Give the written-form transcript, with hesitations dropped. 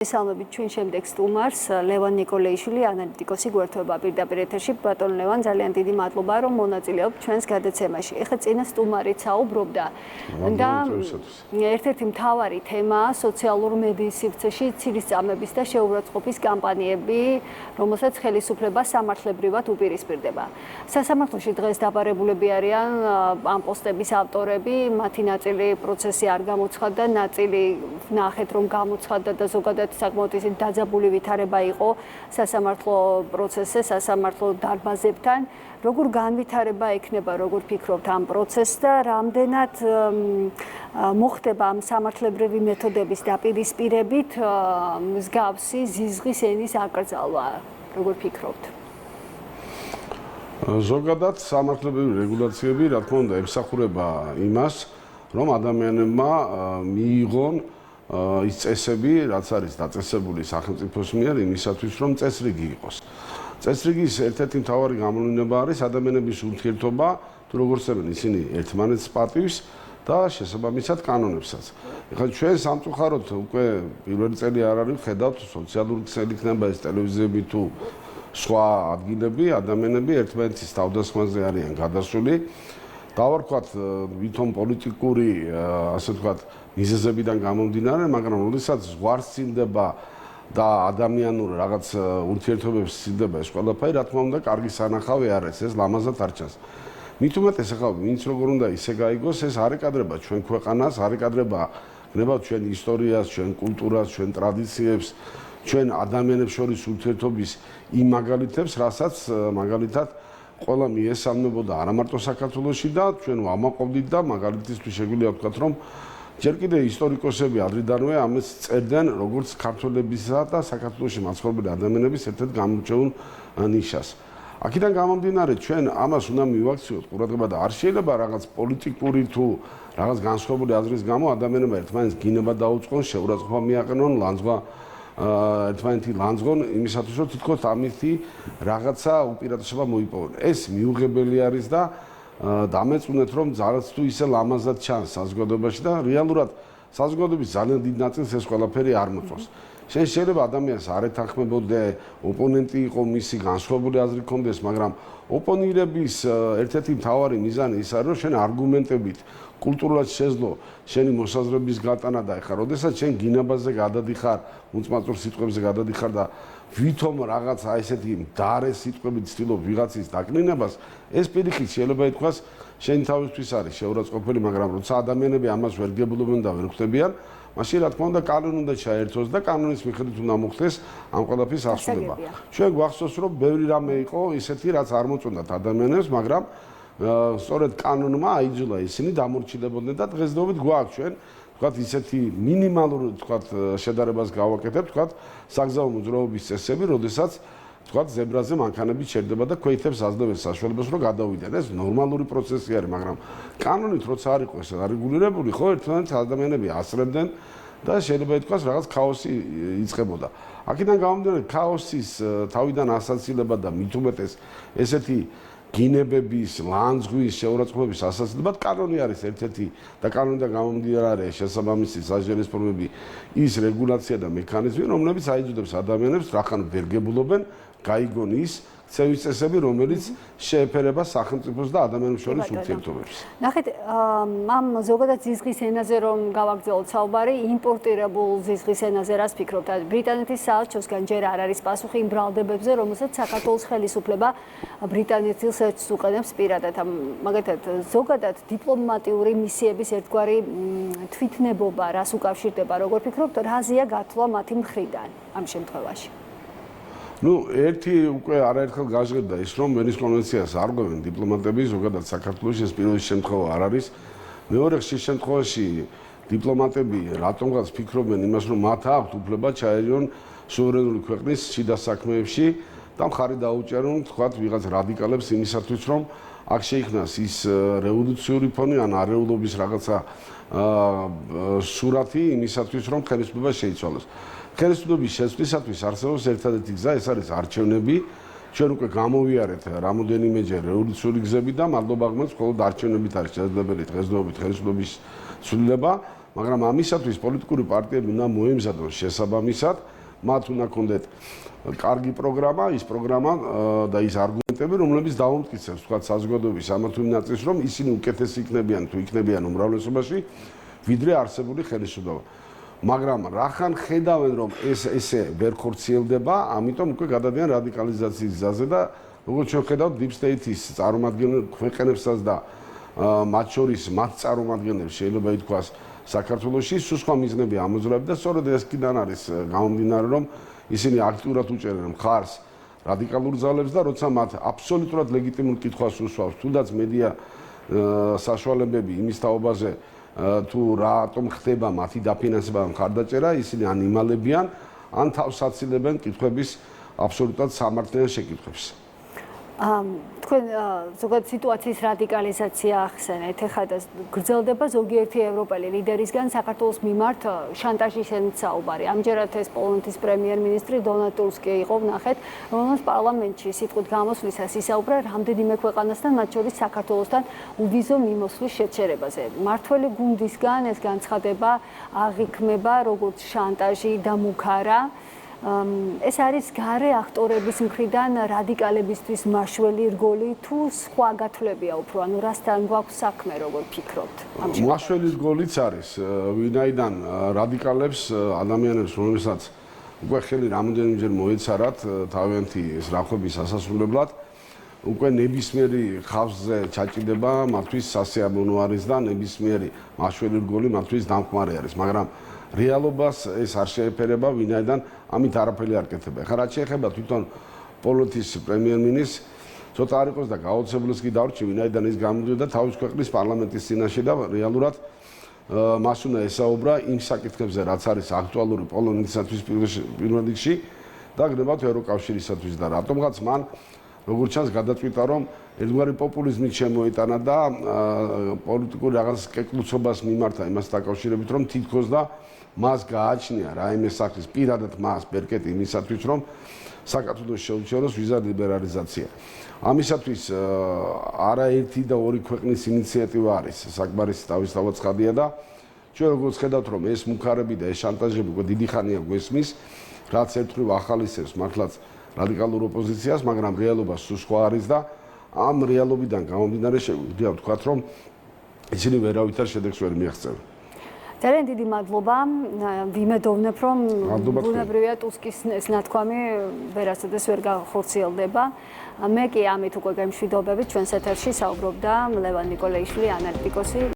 Salmabit ჩვენ შემდეგ სტუმარს ლევან ნიკოლეიშვილი ანალიტიკოსი გვერდდება პირდაპირ ეთერში. ბატონ ლევან, ძალიან დიდი მადლობა რომ მონაწილეობთ ჩვენს გადაცემაში. ეხლა წინა სტუმარით საუბრობდა და ერთ-ერთი მთავარი თემაა სოციალურ მედიის სივრცეში ცირისწამების და შეურაცხყოფის კამპანიები, რომელსაც ხელისუფლება სამართლებრივად უპირისპირდება. სასამართლოში დღეს დაბარებულები არიან ამ პოსტების ავტორები, მათი ნაწილი პროცესი არ გამოცხადდა, ნაწილი ნახეთ რომ გამოცხადდა და ზოგადად საკმაოდ ისეთი დაძაბული ვითარება იყო სასამართლო პროცესზე, სასამართლო დარბაზებთან. როგორ განვითარება ექნება, როგორ ფიქრობთ ამ პროცესს და რამდენად მოხდება ამ სამართლებრივი მეთოდების დაპირისპირებით მსგავსი ზიზღის ენის აკრძალვა, როგორ ფიქრობთ? ზოგადად სამართლებრივი რეგულაციები, რა თქმა უნდა, ემსახურება იმას, რომ ადამიანებმა მიიღონ ის წესები, რაც არის დაწესებული სახელმწიფოს მიერ იმისათვის, რომ წესრიგი იყოს. წესრიგის ერთ-ერთი მთავარი გამოვლენა არის ადამიანების ურთიერთობა, თუ როგორ ცემენ ისინი ერთმანეთს პატივს და შესაბამისად კანონებსაც. ეხლა ჩვენ სამწუხაროდ უკვე პირველი წელი არ არის ხედავთ სოციალური ქსელი იქნება ეს ტელევიზიები თუ სხვა ადგილები, ადამიანები ერთმანეთის თავდასხმაზე არიან გადასული. დავარქვათ ვითომ პოლიტიკური, ასე ვთქვათ, მიზეზებიდან გამომდინარე, მაგრამ როდესაც ზღვარს წინდება და ადამიანურ რაღაც ურთიერთობებს წინდება ეს ყველაფერი, რა თქმა უნდა, კარგი სანახავი არ არის, ეს ლამაზად არ ჩანს. მით უმეტეს ახლა ვინც როგორ უნდა ისე გაიგოს, ეს არ ეკადრება ჩვენ ქვეყანას, არ ეკადრება გნებავთ ჩვენ ისტორიას, ჩვენ კულტურას, ჩვენ ტრადიციებს, ჩვენ ადამიანებს შორის ურთიერთობის იმ მაგალითებს, რასაც მაგალითად ყველა მიესალმებოდა არა მარტო საქართველოში და ჩვენ ვამაყობდით და მაგალითისთვის შეგვიძლია ვთქვათ, რომ ჯერ კიდე ისტორიკოსები ადრიდანვე ამას წერდნენ როგორც ქართველებისა და საქართველოში მაცხოვრებელი ადამიანების ერთ-ერთ გამორჩეულ ნიშას. აქედან გამომდინარე ჩვენ ამას უნდა მივაქციოთ ყურადღება და არ შეიძლება რაღაც პოლიტიკური თუ რაღაც განსხვავებული აზრის გამო ადამიანებმა ერთმანეთს გინება დაუწყონ, შეურაცხყოფა მიაყენონ, ერთმანეთი ლანძღონ იმისათვის რომ თითქოს ამითი რაღაცა უპირატესობა მოიპოვონ. ეს მიუღებელი არის და დამეწუნეთ რომ ძალაც თუ ისე ლამაზად ჩანს საზოგადოებაში და რეალურად საზოგადოების ძალიან დიდ ნაწილს ეს ყველაფერი არ მოწონს. შეიძლება ადამიანს არ ეთანხმებოდე, ოპონენტი იყო მისი განსხვავებული აზრი ჰქონდეს, მაგრამ ოპონირების ერთ-ერთი მთავარი მიზანი ის არის რომ შენ არგუმენტებით კულტურულად შეძლო შენი მოსაზრების გატანა და ეხლა როდესაც შენ გინებაზე გადადიხარ, უწმაწურ სიტყვებზე გადადიხარ და ვითომ რაღაც ესეთი მდარე სიტყვებით ცდილობ ვიღაცის დაკნინებას, ეს პირიქით შეიძლება ითქვას შენი თავისთვის არის შეურაცხყოფელი, მაგრამ როცა ადამიანები ამას ვერ გებულობენ და ვერ ხვდებიან, მაშინ რა თქმა უნდა კანონი უნდა ჩაერთოს და კანონის მიხედვით უნდა მოხდეს ამ ყველაფრის ასრულება. ჩვენ გვახსოვს რომ ბევრი რამე იყო ისეთი რაც არ მოწონდათ ადამიანებს, მაგრამ სწორედ კანონმა აიძულა ისინი დამორჩილებოდნენ და დღესდღეობით გვაქვს ჩვენ ვთქვათ ისეთი მინიმალური ვთქვათ შედარებას გავაკეთებთ ვთქვათ საგზაო მოძრაობის წესები, როდესაც ვთქვათ ზებრაზე მანქანები ჩერდება და ქვეითებს აძლევენ საშუალებას რომ გადავიდნენ. ეს ნორმალური პროცესი არის, მაგრამ კანონით როცა არ იყო ეს არეგულირებული, ხო ერთმანეთს ადამიანები ასრებდნენ და შეიძლება ითქვას რაღაც ქაოსი იწყებოდა. აქედან გამომდინარე ქაოსის თავიდან ასაცილება და მით უმეტეს ესეთი გინებების, ლანძღვის, შეურაცხყოფების ასაცილებლად კანონი არის ერთ-ერთი და კანონიდან გამომდინარე შესაბამისი სასჯელის ფორმები ის რეგულაცია და მექანიზმი, რომლებიც აიძულებს ადამიანებს რახან ვერ გებულობენ, გაიგონ ის ცევის წესები, რომელიც შეეფერება სახელმწიფოს და ადამიანებს შორის ურთიერთობებს. ნახეთ, ამ ზოგადად ზიზღის ენაზე რომ გავაგრძელოთ საუბარი, იმპორტირებულ ზიზღის ენაზე რას ფიქრობთ? ბრიტანეთის საელჩოსგან ჯერ არ არის პასუხი იმ ბრალდებებზე, რომელსაც საქართველოს ხელისუფლება ბრიტანეთის საელჩოს უყენებს პირადად. მაგალითად, ზოგადად დიპლომატიური მისიების ერთგვარი თვითნებობა რას უკავშირდება, როგორ ფიქრობთ, რაზეა გათვლა მათი მხრიდან ამ შემთხვევაში? ერთი უკვე არაერთხელ გაჟღერდა ის, რომ ვენის კონვენციას არ ყვევენ დიპლომატები, ზოგადად საქართველოში ეს პირველი შემთხვევა არ არის. მეორე ხშირ შემთხვევაში დიპლომატები რატომღაც ფიქრობენ იმას, რომ მათ აქვთ უფლება ჩაერიონ სუვერენული ქვეყნის შიდა საქმეებში და მხარი დაუჭერონ, თქვათ, ვიღაც რადიკალებს იმისათვის, რომ აქ შეიქმნას ის რევოლუციური ფონი ან არეულობის რაღაცა სურათი იმისათვის, რომ ხელისუფლება შეიცვალოს. ხელისუფლების შეცვლისათვის არსებობს ერთადერთი გზა, ეს არის არჩევნები. ჩვენ უკვე გამოვიარეთ რამოდენიმეჯერ რევოლუციური გზები და მადლობა ღმერთს, მხოლოდ არჩევნებით არის შესაძლებელი დღესდღეობით ხელისუფლების ცვლილება მაგრამ ამისათვის პოლიტიკური პარტიები უნდა მოემზადონ შესაბამისად, მათ უნდა კონდეთ კარგი პროგრამა, ის პროგრამა და ის არგუმენტები, რომლებიც დაუმტკიცებს თქვა საზოგადოების ამა თუ იმ ნაწილს, რომ ისინი უკეთესი იქნებიან თუ იქნებიან უმრავლესობაში, ვიდრე არსებული ხელისუფლება. მაგრამ რახან ხედავენ, რომ ესე ვერ ხორციელდება, ამიტომ უკვე გადადიან რადიკალიზაციის გზაზე და როგორც ჩვენ ხედავთ, deep state-ის წარმომადგენელ ქვეყნებსაც და მათ შორის მათ წარმომადგენლებს შეიძლება ითქვას საქართველოში სულ სხვა მიზნები ამოძრავებენ და სწორედ ეს კიდან არის გამომდინარე, რომ ისინი აქტიურად უჭერენ მხარს რადიკალურ ძალებს და როცა მათ აბსოლუტურად ლეგიტიმურ კითხვას უსვამს, თუნდაც მედია საშუალებები იმის თაობაზე თუ რატომ ხდება მათი დაფინანსება მხარდაჭერა, ისინი ან იმალებიან, ან თავს აცილებენ კითხვების აბსოლუტურად სამართლიან შეკითხვებს. თქვენ ზოგადად სიტუაციის რადიკალიზაცია ახსენეთ, ეხლა და გრძელდება ზოგიერთი ევროპელი ლიდერისგან საქართველოს მიმართ შანტაჟისენით საუბარი. ამჯერად ეს პოლონეთის პრემიერ-მინისტრი დონალდ ტუსკი იყო, ვნახეთ, რომელსაც პარლამენტში სიტყვით გამოსვლისას ისაუბრა რამდენიმე ქვეყანასთან, მათ შორის საქართველოსთან uvizო მიმოსვლის შეჩერებაზე. მართველი გუნდისგან ეს განცხადება აღიქმება როგორც შანტაჟი და მუქარა. ეს არის გარე აქტორების მხრიდან რადიკალებისთვის მაშველი რგოლი თუ სხვა გათვლებია უფრო, ანუ რასთან გვაქვს საქმე, როგორ ფიქრობთ? მაშველი რგოლიც არის, ვინაიდან რადიკალებს ადამიანებს, რომელსაც უკვე ხელი რამოდენიმეჯერ მოეცარათ თავიანთი ეს რახვების ასასრულებლად, უკვე ნებისმიერი ხავსზე ჩაჭიდება მათთვის სასიამოვნო არის და ნებისმიერი მაშველი რგოლი მათთვის დამხმარე არის, მაგრამ რეალობას ეს არ შეეფერება, ვინაიდან ამით არაფერი არ კეთება. ხა რაც შეეხება თვითონ პოლონეთის პრემიერ-მინისტრს, ცოტა არ იყოს და გაოცებულს კი დავრჩი, ვინაიდან ის გამოდიოდა თავის ქვეყნის პარლამენტის წინაშე და რეალურად მას უნდა ესაუბრა იმ საკითხებზე, რაც არის აქტუალური პოლონეთისათვის პირველ რიგში და გნებავთ ევროკავშირისათვის და რატომღაც მან როგორც ჩანს გადაწყვიტა, რომ ერთგვარი პოპულიზმით შემოიტანა და პოლიტიკური რაღაც კეკლუცობას მიმართა იმას დაკავშირებით, რომ თითქოს და მას გააჩნია რაიმე სახის პირადად მას ბერკეტი იმისათვის, რომ საქართველოს შეუჩეროს ვიზა ლიბერალიზაცია. ამისათვის არაერთი და ორი ქვეყნის ინიციატივა არის, საკმარისი თავისთავად ცხადია და ჩვენ როგორც ხედავთ, რომ ეს მუქარები და ეს შანტაჟები უკვე დიდი ხანია გვესმის, რაც ერთრივ ახალისებს მართლაც რადიკალურ ოპოზიციას, მაგრამ რეალობა სულ სხვა არის და ამ რეალობიდან გამომდინარე შეგვიძლია ვთქვათ, რომ ისინი ვერავითარ შედეგს ვერ მიაღწევენ. ძალიან დიდი მადლობა. ვიმედოვნებ, რომ ბუნებრივია ტუსკის ეს ნათქვამი ვერასოდეს ვერ გახორციელდება. მე კი ამით უკვე გემშვიდობებით ჩვენს ეთერში საუბრობდა ლევან ნიკოლაიშვილი, ანალიტიკოსი.